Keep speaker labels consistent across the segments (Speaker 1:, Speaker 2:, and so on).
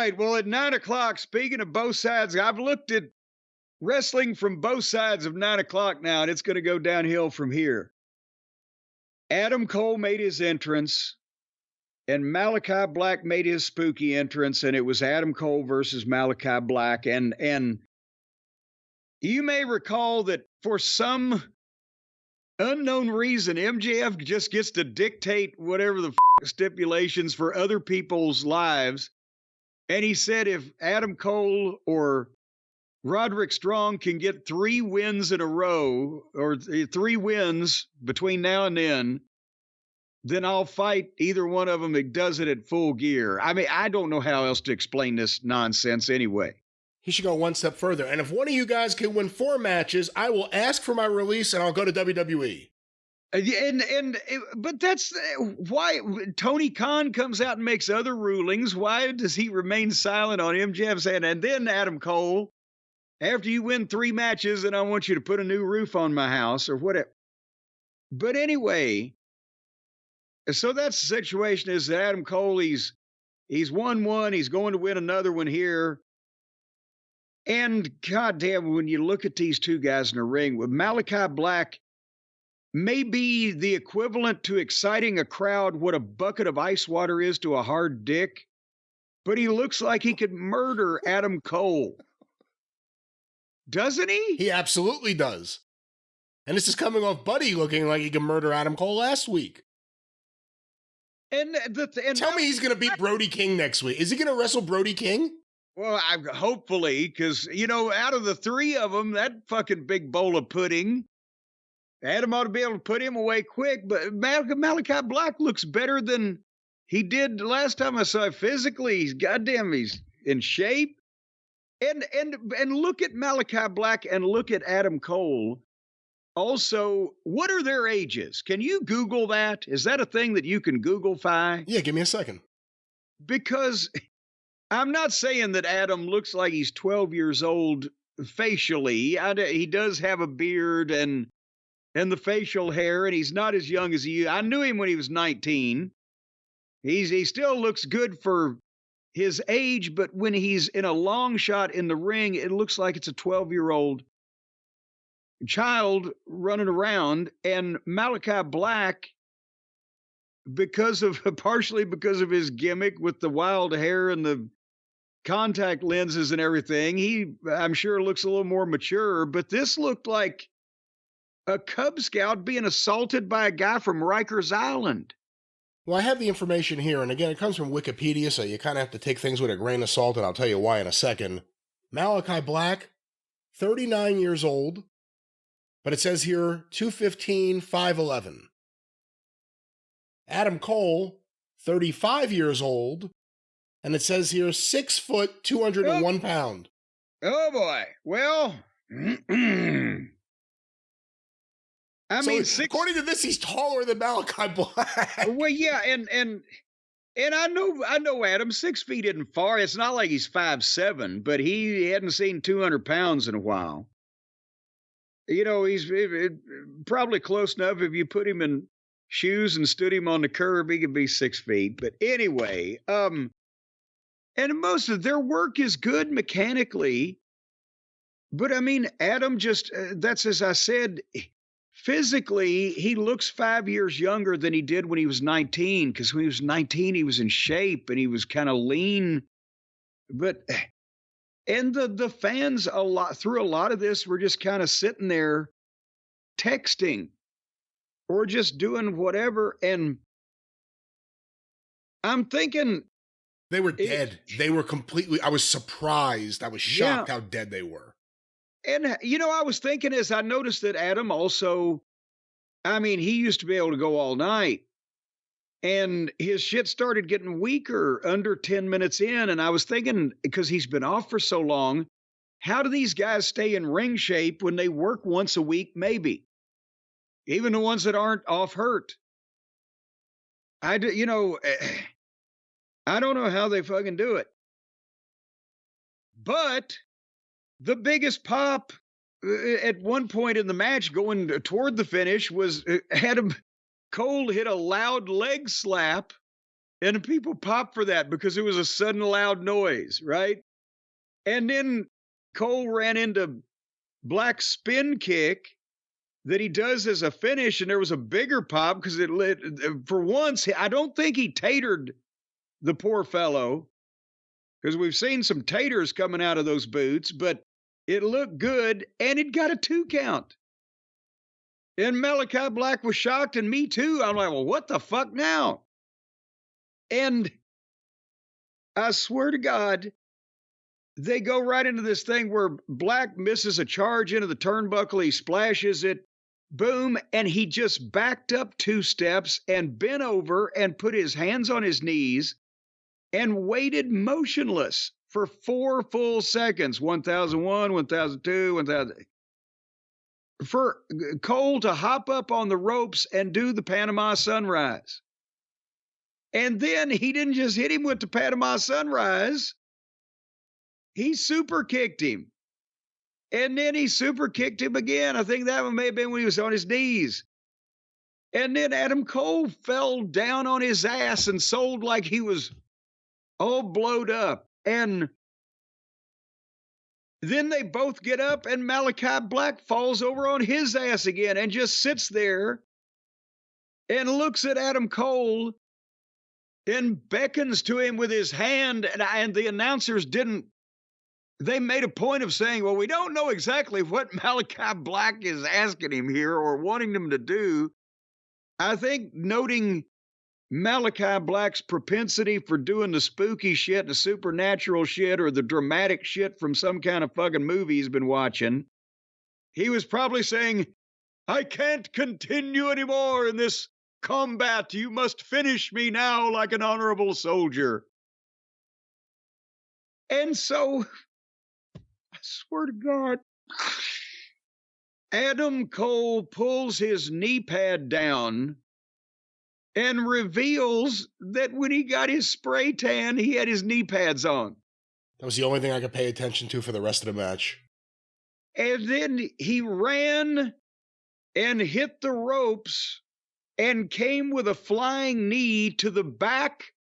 Speaker 1: right. Well, at 9:00, speaking of both sides, I've looked at wrestling from both sides of 9:00 now, and it's going to go downhill from here. Adam Cole made his entrance, and Malakai Black made his spooky entrance, and it was Adam Cole versus Malakai Black. And you may recall that for some unknown reason, MJF just gets to dictate whatever the stipulations for other people's lives. And he said if Adam Cole or Roderick Strong can get 3 wins in a row, or 3 wins between now and then I'll fight either one of them that does it at Full Gear. I mean, I don't know how else to explain this nonsense anyway.
Speaker 2: He should go one step further. And if one of you guys can win 4 matches, I will ask for my release and I'll go to WWE.
Speaker 1: But that's why Tony Khan comes out and makes other rulings. Why does he remain silent on MJF's hand? And then Adam Cole, after you win 3 matches, and I want you to put a new roof on my house or whatever. But anyway, so that's the situation. Is that Adam Cole, he's won one, he's going to win another one here. And goddamn, when you look at these two guys in the ring, with Malakai Black may be the equivalent to exciting a crowd what a bucket of ice water is to a hard dick, but he looks like he could murder Adam Cole. Doesn't he?
Speaker 2: He absolutely does. And this is coming off Buddy looking like he could murder Adam Cole last week.
Speaker 1: And
Speaker 2: tell me he's going to beat Brody King next week. Is he going to wrestle Brody King?
Speaker 1: Well, hopefully, because, out of the 3 of them, that fucking big bowl of pudding, Adam ought to be able to put him away quick. But Malakai Black looks better than he did last time I saw him physically. He's in shape. And look at Malakai Black and look at Adam Cole. Also, what are their ages? Can you Google that? Is that a thing that you can Google-fy?
Speaker 2: Yeah, give me a second. Because
Speaker 1: I'm not saying that Adam looks like he's 12 years old facially. He does have a beard and the facial hair, and he's not as young as he. I knew him when he was 19. He still looks good for his age, but when he's in a long shot in the ring, it looks like it's a 12-year-old child running around. And Malakai Black, partially because of his gimmick with the wild hair and the contact lenses and everything, I'm sure looks a little more mature, but this looked like a Cub Scout being assaulted by a guy from Rikers Island.
Speaker 2: Well, I have the information here, and again, it comes from Wikipedia, so you kind of have to take things with a grain of salt, and I'll tell you why in a second. Malakai Black, 39 years old, but it says here 215, 5'11". Adam Cole, 35 years old, and it says here 6 foot, 201 pound.
Speaker 1: Oh boy. Well,
Speaker 2: according to this, he's taller than Malakai Black.
Speaker 1: Well, yeah, and I know Adam, 6 feet isn't far. It's not like he's 5'7", but he hadn't seen 200 pounds in a while. He's probably close enough. If you put him in shoes and stood him on the curb, he could be 6 feet. But anyway, and most of their work is good mechanically. But I mean, Adam that's as I said, physically, he looks 5 years younger than he did when he was 19, because when he was 19, he was in shape and he was kind of lean. And the fans through a lot of this were just kind of sitting there texting or just doing whatever. And I'm thinking
Speaker 2: they were dead. They were completely, I was surprised. I was shocked how dead they were.
Speaker 1: And, I was thinking as I noticed that Adam also, he used to be able to go all night. And his shit started getting weaker under 10 minutes in. And I was thinking, because he's been off for so long, how do these guys stay in ring shape when they work once a week, maybe? Even the ones that aren't off hurt. I don't know how they fucking do it. But the biggest pop at one point in the match going toward the finish was Adam Cole hit a loud leg slap And people popped for that because it was a sudden loud noise, right? And then Cole ran into Black's spin kick that he does as a finish, and there was a bigger pop because it lit. For once, I don't think he tatered the poor fellow, because we've seen some taters coming out of those boots, but it looked good, and it got a 2 count. And Malakai Black was shocked, and me too. I'm like, well, what the fuck now? And I swear to God, they go right into this thing where Black misses a charge into the turnbuckle. He splashes it, boom, and he just backed up 2 steps and bent over and put his hands on his knees and waited motionless for 4 full seconds. 1001, 1002, 1000. For Cole to hop up on the ropes and do the Panama Sunrise. And then he didn't just hit him with the Panama Sunrise. He super kicked him. And then he super kicked him again. I think that one may have been when he was on his knees. And then Adam Cole fell down on his ass and sold like he was all blowed up. And then they both get up and Malakai Black falls over on his ass again and just sits there and looks at Adam Cole and beckons to him with his hand. And the announcers didn't. They made a point of saying, well, we don't know exactly what Malakai Black is asking him here or wanting him to do. I think noting Malakai Black's propensity for doing the spooky shit, the supernatural shit, or the dramatic shit from some kind of fucking movie he's been watching, he was probably saying, I can't continue anymore in this combat. You must finish me now like an honorable soldier. And so, I swear to God, Adam Cole pulls his knee pad down and reveals that when he got his spray tan, he had his knee pads on.
Speaker 2: That was the only thing I could pay attention to for the rest of the match.
Speaker 1: And then he ran and hit the ropes and came with a flying knee to the back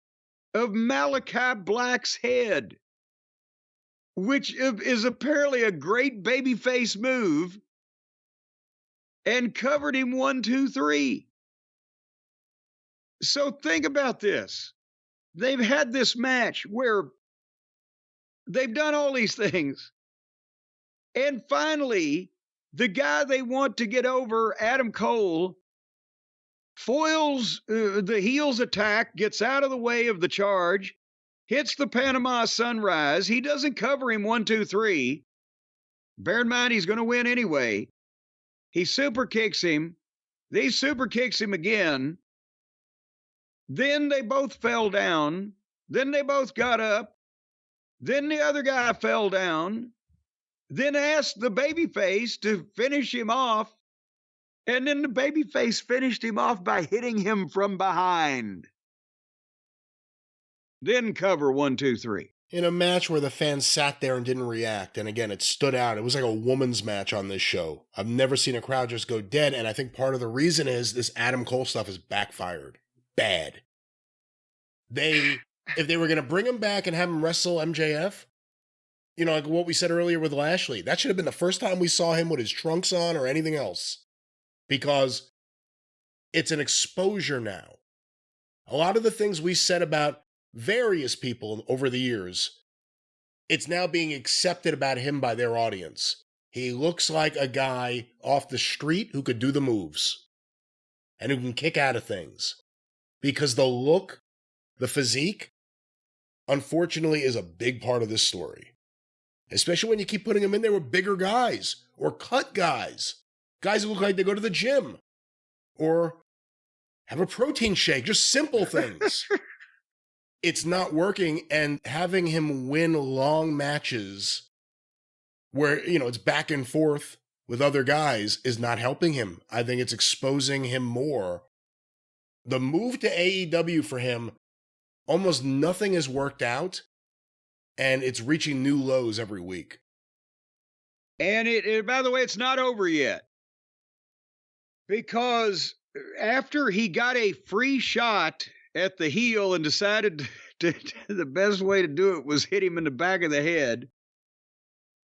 Speaker 1: of Malakai Black's head, which is apparently a great babyface move, and covered him 1, 2, 3. So think about this. They've had this match where they've done all these things. And finally, the guy they want to get over, Adam Cole, foils the heels attack, gets out of the way of the charge, hits the Panama Sunrise. He doesn't cover him 1, 2, 3. Bear in mind, he's going to win anyway. He super kicks him. Then he super kicks him again. Then they both fell down. Then they both got up. Then the other guy fell down. Then asked the babyface to finish him off. And then the babyface finished him off by hitting him from behind. Then cover 1, 2, 3.
Speaker 2: In a match where the fans sat there and didn't react, and again, it stood out. It was like a woman's match on this show. I've never seen a crowd just go dead, and I think part of the reason is this Adam Cole stuff is backfired. Bad. If they were going to bring him back and have him wrestle MJF, you know, like what we said earlier with Lashley, that should have been the first time we saw him with his trunks on or anything else. Because it's an exposure now. A lot of the things we said about various people over the years, it's now being accepted about him by their audience. He looks like a guy off the street who could do the moves and who can kick out of things. Because the look, the physique, unfortunately, is a big part of this story. Especially when you keep putting him in there with bigger guys or cut guys. Guys who look like they go to the gym or have a protein shake, just simple things. It's not working, and having him win long matches where, you know, it's back and forth with other guys is not helping him. I think it's exposing him more. The move to AEW for him, almost nothing has worked out, and it's reaching new lows every week.
Speaker 1: And by the way, it's not over yet. Because after he got a free shot at the heel and decided the best way to do it was hit him in the back of the head.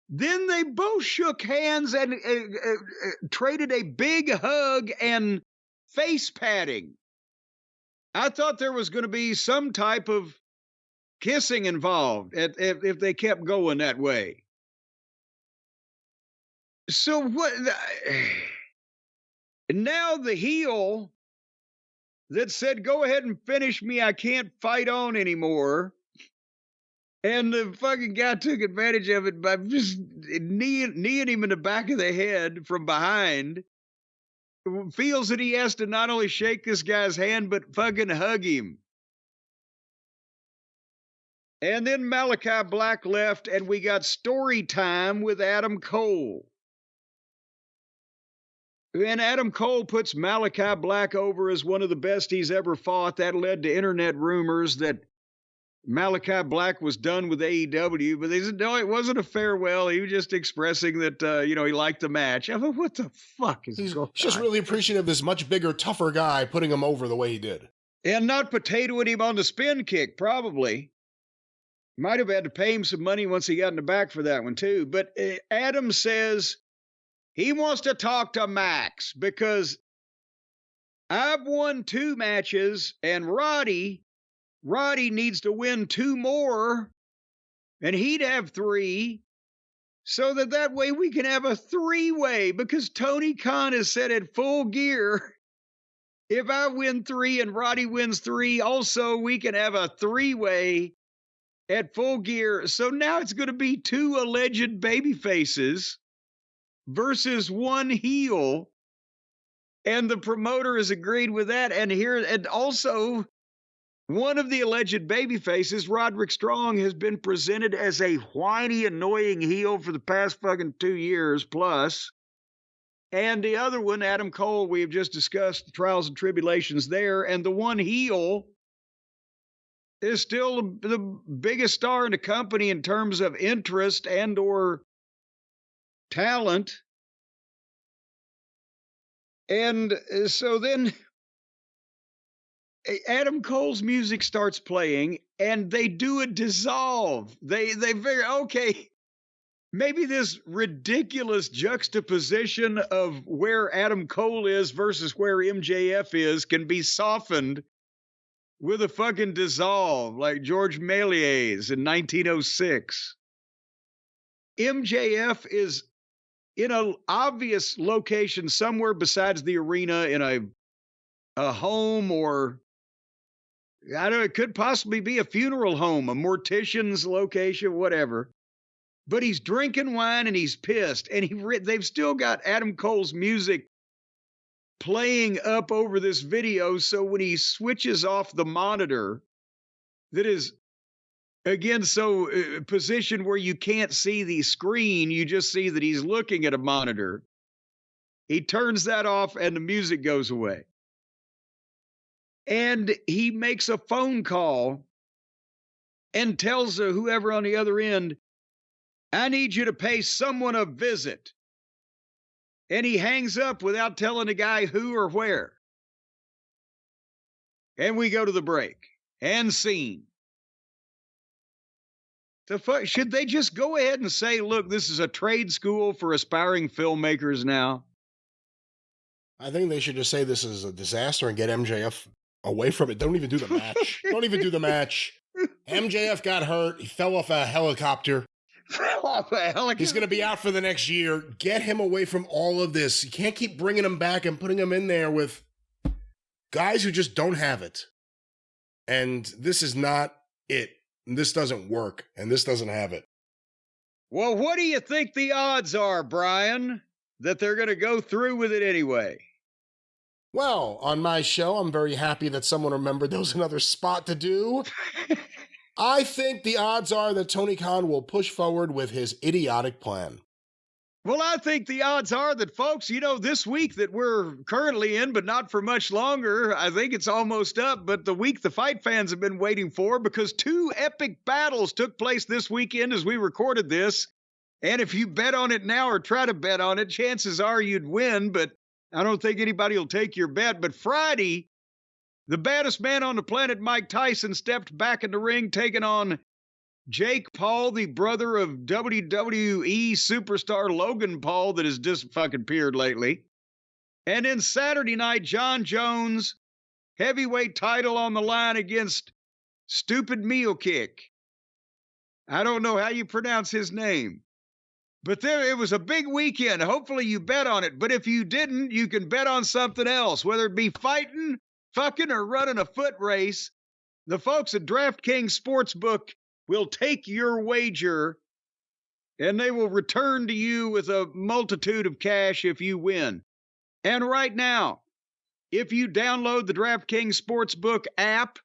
Speaker 1: Then they both shook hands and traded a big hug and face patting. I thought there was going to be some type of kissing involved if they kept going that way. So what? Now the heel that said, go ahead and finish me, I can't fight on anymore. And the fucking guy took advantage of it by just kneeing him in the back of the head from behind. Feels that he has to not only shake this guy's hand, but fucking hug him. And then Malakai Black left, and we got story time with Adam Cole. And Adam Cole puts Malakai Black over as one of the best he's ever fought. That led to internet rumors that Malakai Black was done with AEW, but they said, no, it wasn't a farewell. He was just expressing that, he liked the match. I thought, what the fuck is going on?
Speaker 2: He's just really appreciative of this much bigger, tougher guy putting him over the way he did.
Speaker 1: And not potatoing him on the spin kick, probably. Might have had to pay him some money once he got in the back for that one, too. But Adam says he wants to talk to Max because I've won 2 matches, and Roddy needs to win 2 more, and he'd have 3, so that way we can have a 3-way, because Tony Khan has said at Full Gear, if I win 3 and Roddy wins 3, also we can have a 3-way at Full Gear. So now it's going to be 2 alleged baby faces versus 1 heel, and the promoter has agreed with that. And also, one of the alleged baby faces, Roderick Strong, has been presented as a whiny, annoying heel for the past fucking 2 years plus. And the other one, Adam Cole, we have just discussed the trials and tribulations there. And the one heel is still the biggest star in the company in terms of interest and or talent. And so then Adam Cole's music starts playing, and they do a dissolve. They figure, okay, maybe this ridiculous juxtaposition of where Adam Cole is versus where MJF is can be softened with a fucking dissolve like George Méliès in 1906. MJF is in an obvious location somewhere besides the arena, in a home, or I don't know, it could possibly be a funeral home, a mortician's location, whatever. But he's drinking wine and he's pissed, and they've still got Adam Cole's music playing up over this video. So when he switches off the monitor, that is, again, so positioned where you can't see the screen, you just see that he's looking at a monitor. He turns that off and the music goes away. And he makes a phone call and tells whoever on the other end, I need you to pay someone a visit. And he hangs up without telling the guy who or where. And we go to the break. And scene. The fuck, should they just go ahead and say, look, this is a trade school for aspiring filmmakers now?
Speaker 2: I think they should just say this is a disaster and get MJF away from it. Don't even do the match. Don't even do the match. MJF got hurt. He fell off a helicopter. He's going to be out for the next year. Get him away from all of this. You can't keep bringing him back and putting him in there with guys who just don't have it. And this is not it. And this doesn't work. And this doesn't have it.
Speaker 1: Well, what do you think the odds are, Brian, that they're going to go through with it anyway?
Speaker 2: Well, on my show, I'm very happy that someone remembered there was another spot to do. I think the odds are that Tony Khan will push forward with his idiotic plan.
Speaker 1: Well, I think the odds are that, folks, this week that we're currently in, but not for much longer, I think it's almost up, but the week the fight fans have been waiting for, because 2 epic battles took place this weekend as we recorded this. And if you bet on it now or try to bet on it, chances are you'd win, but I don't think anybody will take your bet. But Friday, The baddest man on the planet, Mike Tyson, stepped back in the ring, taking on Jake Paul, the brother of WWE superstar Logan Paul that has just fucking appeared lately. And then Saturday night, John Jones, heavyweight title on the line against Stupid Meal Kick. I don't know how you pronounce his name. But it was a big weekend. Hopefully you bet on it. But if you didn't, you can bet on something else, whether it be fighting, fucking, or running a foot race. The folks at DraftKings Sportsbook will take your wager, and they will return to you with a multitude of cash if you win. And right now, if you download the DraftKings Sportsbook app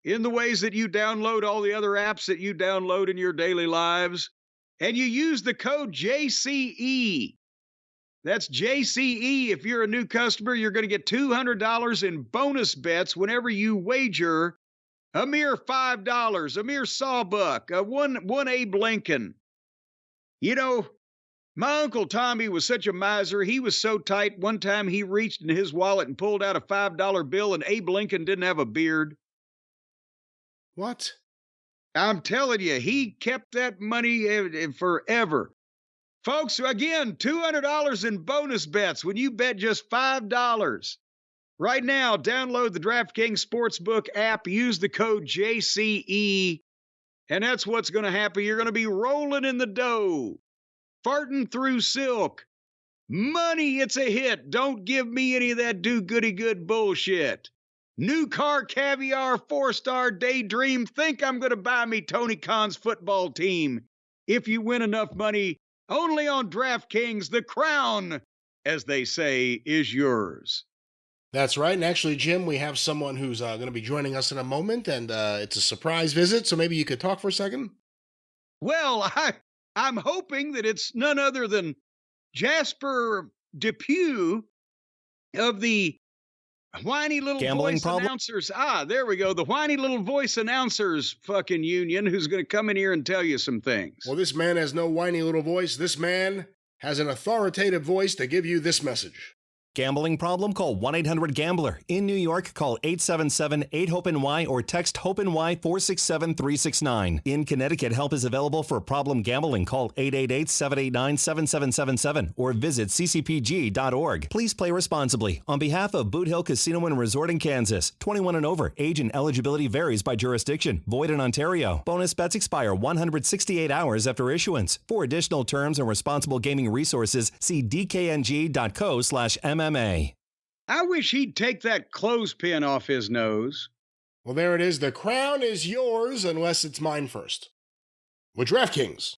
Speaker 1: in the ways that you download all the other apps that you download in your daily lives, and you use the code JCE, that's JCE. If you're a new customer, you're going to get $200 in bonus bets whenever you wager a mere $5, a mere sawbuck, one Abe Lincoln. You know, my Uncle Tommy was such a miser. He was so tight, one time he reached in his wallet and pulled out a $5 bill, and Abe Lincoln didn't have a beard.
Speaker 2: What?
Speaker 1: I'm telling you, he kept that money forever. Folks, again, $200 in bonus bets when you bet just $5. Right now, download the DraftKings Sportsbook app, use the code JCE, and that's what's going to happen. You're going to be rolling in the dough, farting through silk. Money, it's a hit. Don't give me any of that do-goody-good bullshit. New car, caviar, 4-star daydream. Think I'm going to buy me Tony Khan's football team. If you win enough money, only on DraftKings, the crown, as they say, is yours.
Speaker 2: That's right. And actually, Jim, we have someone who's going to be joining us in a moment, and it's a surprise visit, so maybe you could talk for a second?
Speaker 1: Well, I'm hoping that it's none other than Jasper Depew of the Whiny Little
Speaker 3: Gambling
Speaker 1: Voice
Speaker 3: problem?
Speaker 1: Announcers. There we go. The Whiny Little Voice Announcers fucking union, who's going to come in here and tell you some things.
Speaker 2: Well, this man has no whiny little voice. This man has an authoritative voice to give you this message.
Speaker 3: Gambling problem? Call 1-800-GAMBLER. In New York, call 877-8-HOPE-NY or text HOPE-NY 467-369. In Connecticut, help is available for problem gambling. Call 888-789-7777 or visit ccpg.org. Please play responsibly. On behalf of Boot Hill Casino and Resort in Kansas, 21 and over. Age and eligibility varies by jurisdiction. Void in Ontario. Bonus bets expire 168 hours after issuance. For additional terms and responsible gaming resources, see dkng.co/MMA.
Speaker 1: I wish he'd take that clothespin off his nose.
Speaker 2: Well, there it is. The crown is yours unless it's mine first. With DraftKings.